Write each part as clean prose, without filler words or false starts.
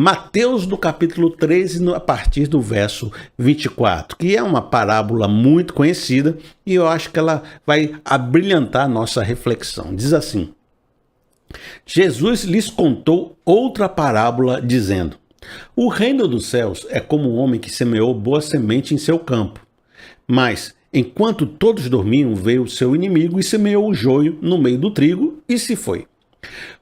Mateus, no capítulo 13, a partir do verso 24, que é uma parábola muito conhecida e eu acho que ela vai abrilhantar a nossa reflexão. Diz assim: Jesus lhes contou outra parábola, dizendo: o reino dos céus é como um homem que semeou boa semente em seu campo. Mas, enquanto todos dormiam, veio o seu inimigo e semeou o joio no meio do trigo e se foi.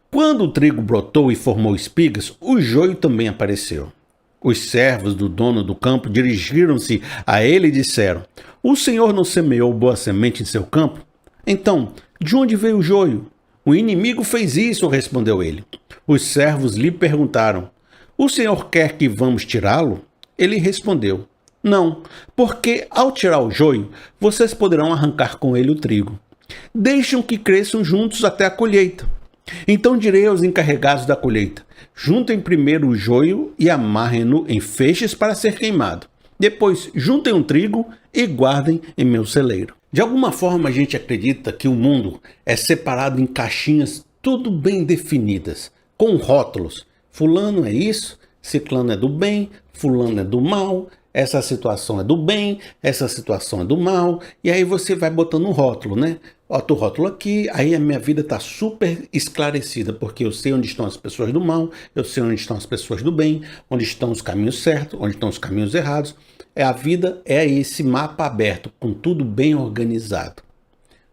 Quando o trigo brotou e formou espigas, o joio também apareceu. Os servos do dono do campo dirigiram-se a ele e disseram: o senhor não semeou boa semente em seu campo? Então, de onde veio o joio? O inimigo fez isso, respondeu ele. Os servos lhe perguntaram: o senhor quer que vamos tirá-lo? Ele respondeu: não, porque ao tirar o joio, vocês poderão arrancar com ele o trigo. Deixem que cresçam juntos até a colheita. Então direi aos encarregados da colheita: juntem primeiro o joio e amarrem-no em feixes para ser queimado. Depois, juntem o trigo e guardem em meu celeiro. De alguma forma, a gente acredita que o mundo é separado em caixinhas tudo bem definidas, com rótulos. Fulano é isso, ciclano é do bem, fulano é do mal, essa situação é do bem, essa situação é do mal, e aí você vai botando um rótulo, né? Bota o rótulo aqui, aí a minha vida está super esclarecida, porque eu sei onde estão as pessoas do mal, eu sei onde estão as pessoas do bem, onde estão os caminhos certos, onde estão os caminhos errados. A vida é esse mapa aberto, com tudo bem organizado.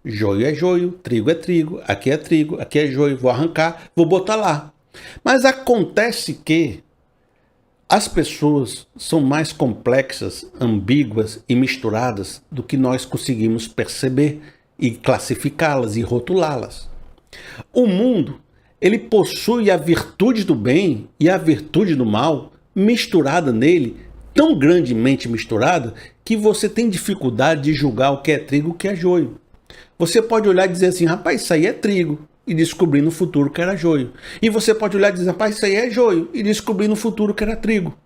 Joio é joio, trigo, aqui é joio, vou arrancar, vou botar lá. Mas acontece que as pessoas são mais complexas, ambíguas e misturadas do que nós conseguimos perceber e classificá-las e rotulá-las. O mundo, ele possui a virtude do bem e a virtude do mal misturada nele, tão grandemente misturada, que você tem dificuldade de julgar o que é trigo e o que é joio. Você pode olhar e dizer assim: rapaz, isso aí é trigo, e descobrir no futuro que era joio. E você pode olhar e dizer: rapaz, isso aí é joio, e descobrir no futuro que era trigo.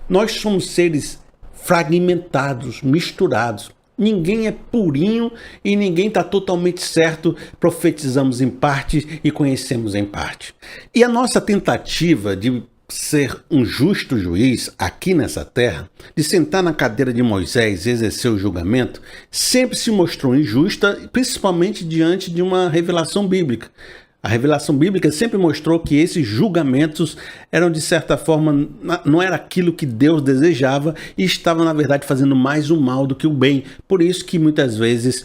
Nós somos seres fragmentados, misturados. Ninguém é purinho e ninguém está totalmente certo. Profetizamos em parte e conhecemos em parte. E a nossa tentativa de ser um justo juiz aqui nessa terra, de sentar na cadeira de Moisés e exercer o julgamento, sempre se mostrou injusta, principalmente diante de uma revelação bíblica. A revelação bíblica sempre mostrou que esses julgamentos eram, de certa forma, não era aquilo que Deus desejava e estava, na verdade, fazendo mais o mal do que o bem. Por isso que muitas vezes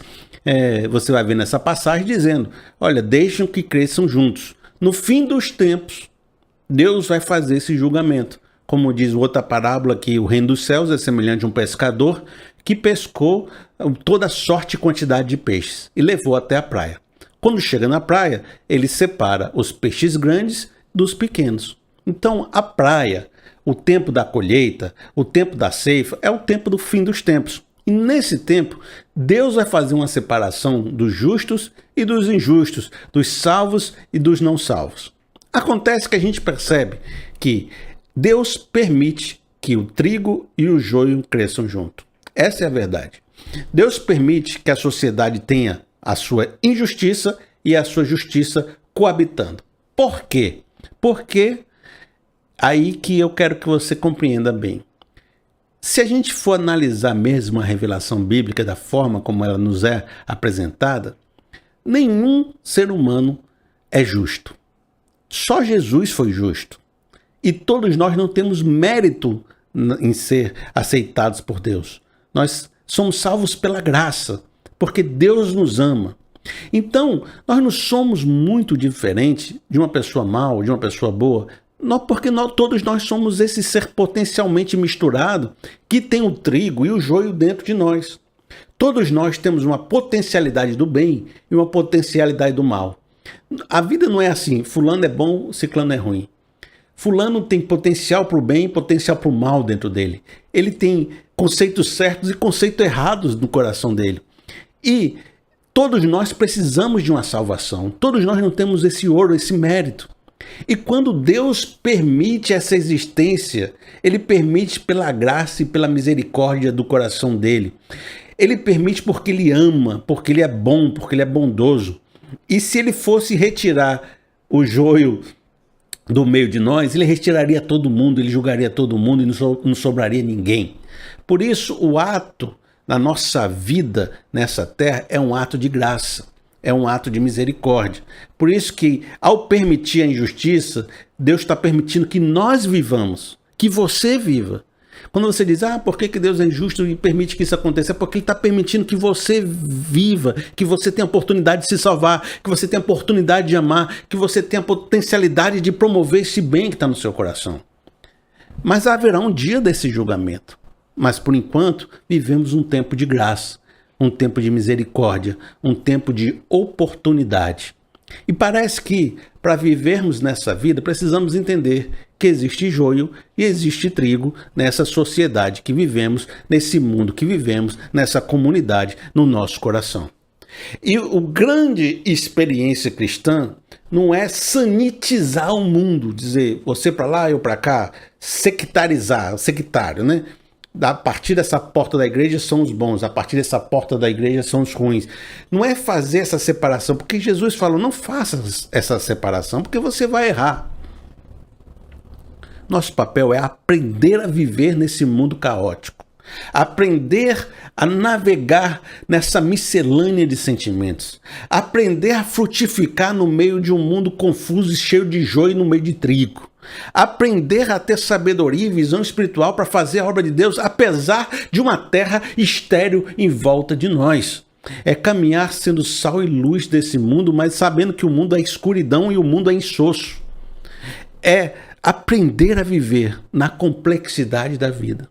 você vai ver nessa passagem dizendo: olha, deixem que cresçam juntos. No fim dos tempos, Deus vai fazer esse julgamento. Como diz outra parábola, que o reino dos céus é semelhante a um pescador que pescou toda sorte e quantidade de peixes e levou até a praia. Quando chega na praia, ele separa os peixes grandes dos pequenos. Então, a praia, o tempo da colheita, o tempo da ceifa, é o tempo do fim dos tempos. E nesse tempo, Deus vai fazer uma separação dos justos e dos injustos, dos salvos e dos não salvos. Acontece que a gente percebe que Deus permite que o trigo e o joio cresçam junto. Essa é a verdade. Deus permite que a sociedade tenha a sua injustiça e a sua justiça coabitando. Por quê? Porque aí que eu quero que você compreenda bem. Se a gente for analisar mesmo a revelação bíblica da forma como ela nos é apresentada, nenhum ser humano é justo. Só Jesus foi justo. E todos nós não temos mérito em ser aceitados por Deus. Nós somos salvos pela graça, porque Deus nos ama. Então, nós não somos muito diferentes de uma pessoa mal, de uma pessoa boa, porque todos nós somos esse ser potencialmente misturado que tem o trigo e o joio dentro de nós. Todos nós temos uma potencialidade do bem e uma potencialidade do mal. A vida não é assim: fulano é bom, ciclano é ruim. Fulano tem potencial para o bem e potencial para o mal dentro dele. Ele tem conceitos certos e conceitos errados no coração dele. E todos nós precisamos de uma salvação. Todos nós não temos esse ouro, esse mérito. E quando Deus permite essa existência, Ele permite pela graça e pela misericórdia do coração dele. Ele permite porque Ele ama, porque Ele é bom, porque Ele é bondoso. E se Ele fosse retirar o joio do meio de nós, ele retiraria todo mundo, ele julgaria todo mundo e não sobraria ninguém. Por isso, o ato na nossa vida nessa terra é um ato de graça, é um ato de misericórdia. Por isso que, ao permitir a injustiça, Deus está permitindo que nós vivamos, que você viva. Quando você diz, por que Deus é injusto e permite que isso aconteça? É porque Ele está permitindo que você viva, que você tenha a oportunidade de se salvar, que você tenha a oportunidade de amar, que você tenha a potencialidade de promover esse bem que está no seu coração. Mas haverá um dia desse julgamento. Mas, por enquanto, vivemos um tempo de graça, um tempo de misericórdia, um tempo de oportunidade. E parece que, para vivermos nessa vida, precisamos entender que existe joio e existe trigo nessa sociedade que vivemos, nesse mundo que vivemos, nessa comunidade, no nosso coração. E o grande experiência cristã não é sanitizar o mundo, dizer você para lá, eu para cá, sectarizar, sectário, né? A partir dessa porta da igreja são os bons, a partir dessa porta da igreja são os ruins. Não é fazer essa separação, porque Jesus falou, não faça essa separação, porque você vai errar. Nosso papel é aprender a viver nesse mundo caótico, aprender a navegar nessa miscelânea de sentimentos, aprender a frutificar no meio de um mundo confuso e cheio de joio no meio de trigo. Aprender a ter sabedoria e visão espiritual para fazer a obra de Deus, apesar de uma terra estéril em volta de nós. É caminhar sendo sal e luz desse mundo, mas sabendo que o mundo é escuridão e o mundo é insosso. É aprender a viver na complexidade da vida.